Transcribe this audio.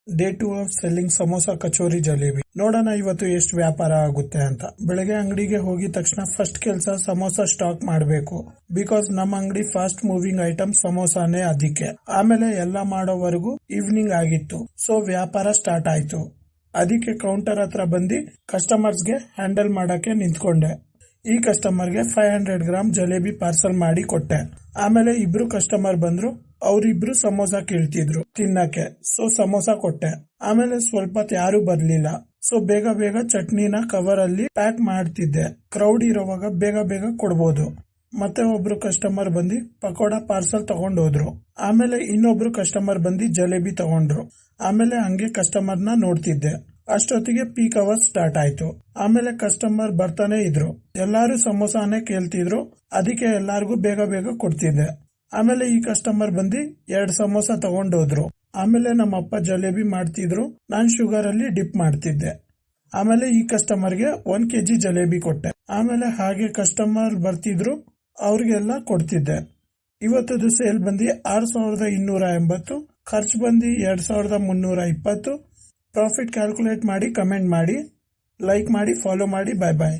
Day 2 of selling samosa kachori jalebi. ನೋಡೋಣ ಇವತ್ತು ಎಷ್ಟು ವ್ಯಾಪಾರ ಆಗುತ್ತೆ ಅಂತ. ಬೆಳಗ್ಗೆ ಅಂಗಡಿಗೆ ಹೋಗಿದ ತಕ್ಷಣ ಫಸ್ಟ್ ಕೆಲಸ ಸಮೋಸಾ ಸ್ಟಾಕ್ ಮಾಡಬೇಕು. ಬಿಕಾಸ್ ನಮ್ಮ ಅಂಗಡಿ ಫಾಸ್ಟ್ ಮೂವಿಂಗ್ ಐಟಮ್ ಸಮೋಸಾನೇ ಅದಕ್ಕೆ. ಆಮೇಲೆ ಎಲ್ಲ ಮಾಡೋವರೆಗೂ ಈವ್ನಿಂಗ್ ಆಗಿತ್ತು. ಸೊ ವ್ಯಾಪಾರ ಸ್ಟಾರ್ಟ್ ಆಯ್ತು. ಅದಕ್ಕೆ ಕೌಂಟರ್ ಹತ್ರ ಬಂದು ಕಸ್ಟಮರ್ಸ್ಗೆ ಹ್ಯಾಂಡಲ್ ಮಾಡಕ್ಕೆ ನಿಂತ್ಕೊಂಡೆ. ಈ ಕಸ್ಟಮರ್ಗೆ 500 ಗ್ರಾಮ್ ಜಲೇಬಿ ಪಾರ್ಸಲ್ ಮಾಡಿ ಕೊಟ್ಟೆ. ಆಮೇಲೆ ಇಬ್ರು ಕಸ್ಟಮರ್ ಬಂದ್ರು. ಅವರಿಬ್ರು ಸಮೋಸಾ ಕೇಳ್ತಿದ್ರು ತಿನ್ನಕ್ಕೆ. ಸೊ ಸಮೋಸಾ ಕೊಟ್ಟೆ. ಆಮೇಲೆ ಸ್ವಲ್ಪ ಹೊತ್ತು ಯಾರು ಬರ್ಲಿಲ್ಲ. ಸೊ ಬೇಗ ಬೇಗ ಚಟ್ನಿನ ಕವರ್ ಅಲ್ಲಿ ಪ್ಯಾಕ್ ಮಾಡ್ತಿದ್ದೆ. ಕ್ರೌಡ್ ಇರೋವಾಗ ಬೇಗ ಬೇಗ ಕೊಡ್ಬೋದು. ಮತ್ತೆ ಒಬ್ರು ಕಸ್ಟಮರ್ ಬಂದು ಪಕೋಡಾ ಪಾರ್ಸಲ್ ತಗೊಂಡೋದ್ರು. ಆಮೇಲೆ ಇನ್ನೊಬ್ರು ಕಸ್ಟಮರ್ ಬಂದು ಜಲೇಬಿ ತಗೊಂಡ್ರು. ಆಮೇಲೆ ಹಂಗೆ ಕಸ್ಟಮರ್ನ ನೋಡ್ತಿದ್ದೆ. ಅಷ್ಟೊತ್ತಿಗೆ ಪೀಕ್ ಅವರ್ ಸ್ಟಾರ್ಟ್ ಆಯ್ತು. ಆಮೇಲೆ ಕಸ್ಟಮರ್ ಬರ್ತಾನೆ ಇದ್ರು. ಎಲ್ಲಾರು ಸಮೋಸಾನೇ ಕೇಳ್ತಿದ್ರು. ಅದಕ್ಕೆ ಎಲ್ಲಾರ್ಗು ಬೇಗ ಬೇಗ ಕೊಡ್ತಿದ್ದೆ. ಆಮೇಲೆ ಈ ಕಸ್ಟಮರ್ ಬಂದು 2 ಸಮೋಸಾ ತಗೊಂಡೋದ್ರು. ಆಮೇಲೆ ನಮ್ಮ ಅಪ್ಪ ಜಲೇಬಿ ಮಾಡ್ತಿದ್ರು. ನಾನ್ ಶುಗರ್ ಅಲ್ಲಿ ಡಿಪ್ ಮಾಡ್ತಿದ್ದೆ. ಆಮೇಲೆ ಈ ಕಸ್ಟಮರ್ಗೆ 1 kg ಜಲೇಬಿ ಕೊಟ್ಟೆ. ಆಮೇಲೆ ಹಾಗೆ ಕಸ್ಟಮರ್ ಬರ್ತಿದ್ರು. ಅವ್ರಿಗೆಲ್ಲ ಕೊಡ್ತಿದ್ದೆ. ಇವತ್ತದು ಸೇಲ್ ಬಂದು 6280, ಖರ್ಚು ಬಂದು 2320. ಪ್ರಾಫಿಟ್ ಕ್ಯಾಲ್ಕುಲೇಟ್ ಮಾಡಿ ಕಮೆಂಟ್ ಮಾಡಿ, ಲೈಕ್ ಮಾಡಿ, ಫಾಲೋ ಮಾಡಿ. ಬಾಯ್ ಬಾಯ್.